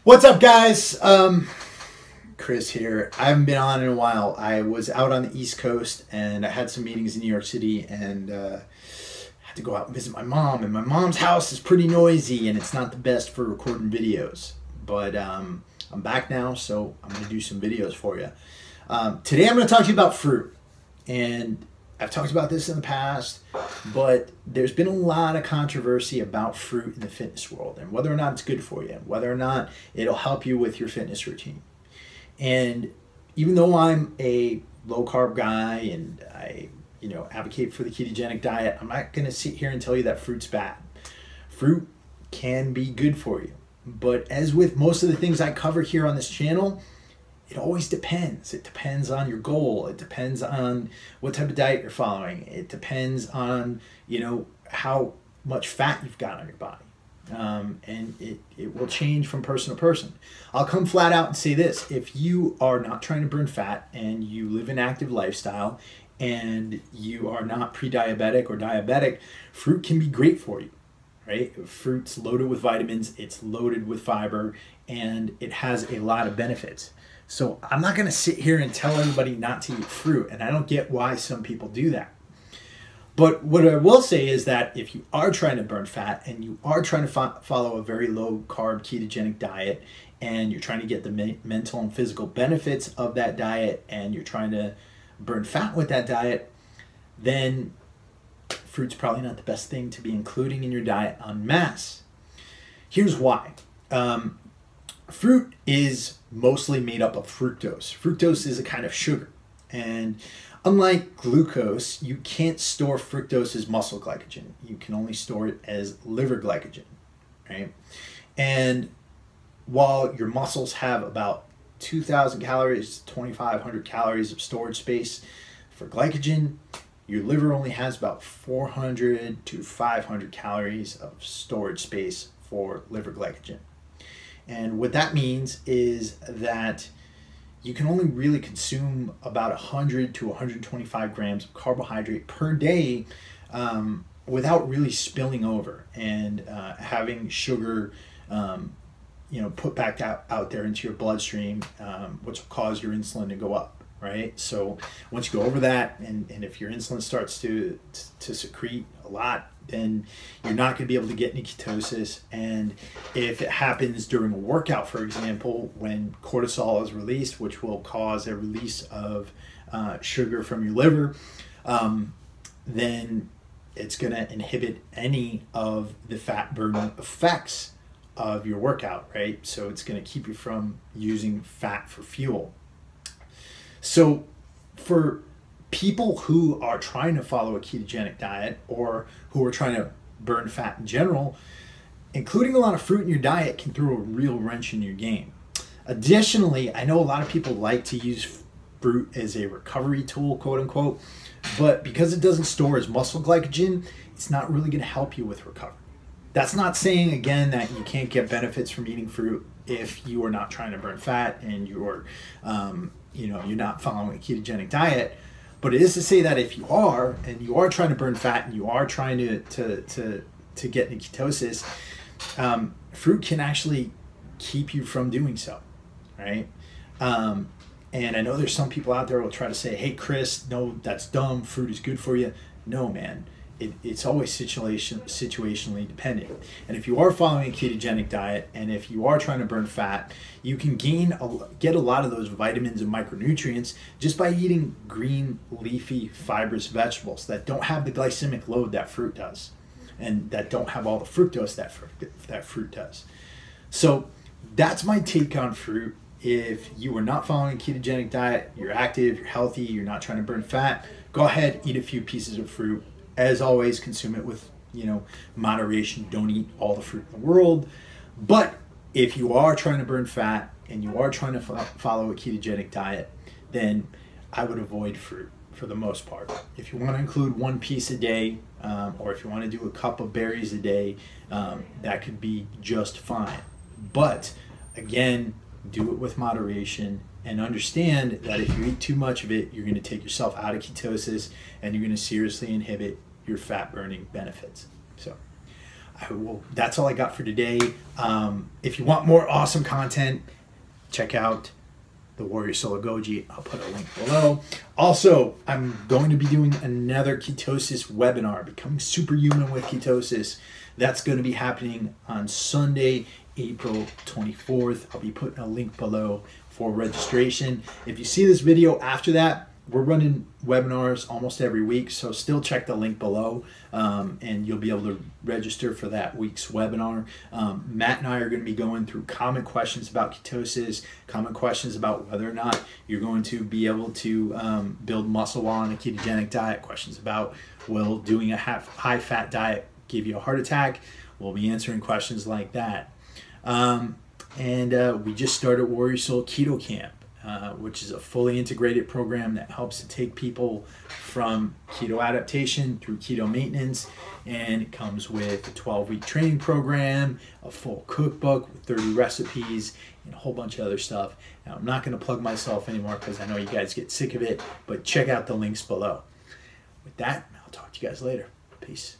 What's up, guys? Chris here. I haven't been on in a while. I was out on the East Coast and I had some meetings in New York City and had to go out and visit my mom. And my mom's house is pretty noisy and it's not the best for recording videos. But I'm back now, so I'm going to do some videos for you. Today I'm going to talk to you about fruit. And I've talked about this in the past, but there's been a lot of controversy about fruit in the fitness world and whether or not it's good for you, whether or not it'll help you with your fitness routine. And even though I'm a low carb guy and I, advocate for the ketogenic diet, I'm not going to sit here and tell you that fruit's bad. Fruit can be good for you. But as with most of the things I cover here on this channel, it always depends. It depends on your goal. It depends on what type of diet you're following. It depends on, how much fat you've got on your body. And it will change from person to person. I'll come flat out and say this. If you are not trying to burn fat and you live an active lifestyle and you are not pre-diabetic or diabetic, fruit can be great for you, right? Fruit's loaded with vitamins, it's loaded with fiber, and it has a lot of benefits. So I'm not going to sit here and tell everybody not to eat fruit, and I don't get why some people do that. But what I will say is that if you are trying to burn fat and you are trying to follow a very low carb ketogenic diet and you're trying to get the mental and physical benefits of that diet and you're trying to burn fat with that diet, then fruit's probably not the best thing to be including in your diet en masse. Here's why. Fruit is mostly made up of fructose. Fructose is a kind of sugar. And unlike glucose, you can't store fructose as muscle glycogen. You can only store it as liver glycogen, right? And while your muscles have about 2,000 calories, 2,500 calories of storage space for glycogen, your liver only has about 400 to 500 calories of storage space for liver glycogen. And what that means is that you can only really consume about 100 to 125 grams of carbohydrate per day without really spilling over and having sugar put back out there into your bloodstream, which will cause your insulin to go up, right? So once you go over that, and if your insulin starts to secrete a lot, then you're not going to be able to get into ketosis. And if it happens during a workout, for example, when cortisol is released, which will cause a release of sugar from your liver, then it's going to inhibit any of the fat burning effects of your workout, right? So it's going to keep you from using fat for fuel. So for people who are trying to follow a ketogenic diet or who are trying to burn fat in general, including a lot of fruit in your diet can throw a real wrench in your game. Additionally, I know a lot of people like to use fruit as a recovery tool, quote unquote, but because it doesn't store as muscle glycogen, it's not really going to help you with recovery. That's not saying, again, that you can't get benefits from eating fruit if you are not trying to burn fat and you're not following a ketogenic diet. But it is to say that if you are, and you are trying to burn fat and you are trying to get into ketosis, fruit can actually keep you from doing so, right? And I know there's some people out there who will try to say, hey, Chris, no, that's dumb. Fruit is good for you. No, man. It's always situationally dependent. And if you are following a ketogenic diet and if you are trying to burn fat, you can get a lot of those vitamins and micronutrients just by eating green, leafy, fibrous vegetables that don't have the glycemic load that fruit does and that don't have all the fructose that fruit does. So that's my take on fruit. If you are not following a ketogenic diet, you're active, you're healthy, you're not trying to burn fat, go ahead, eat a few pieces of fruit. As always, consume it with, moderation. Don't eat all the fruit in the world. But if you are trying to burn fat and you are trying to follow a ketogenic diet, then I would avoid fruit for the most part. If you want to include one piece a day, or if you want to do a cup of berries a day, that could be just fine. But again, do it with moderation. And understand that if you eat too much of it, you're going to take yourself out of ketosis and you're going to seriously inhibit your fat burning benefits. So That's all I got for today. If you want more awesome content, check out the Warrior Soul of Goji. I'll put a link below. Also, I'm going to be doing another ketosis webinar, Becoming Superhuman with Ketosis. That's going to be happening on Sunday, April 24th. I'll be putting a link below for registration. If you see this video after that, we're running webinars almost every week, so still check the link below, and you'll be able to register for that week's webinar. Matt and I are going to be going through common questions about ketosis, common questions about whether or not you're going to be able to build muscle while on a ketogenic diet, questions about, will doing a high-fat diet give you a heart attack? We'll be answering questions like that. We just started Warrior Soul Keto Camp, which is a fully integrated program that helps to take people from keto adaptation through keto maintenance, and it comes with a 12-week training program, a full cookbook with 30 recipes, and a whole bunch of other stuff. Now, I'm not going to plug myself anymore because I know you guys get sick of it, but check out the links below. With that, I'll talk to you guys later. Peace.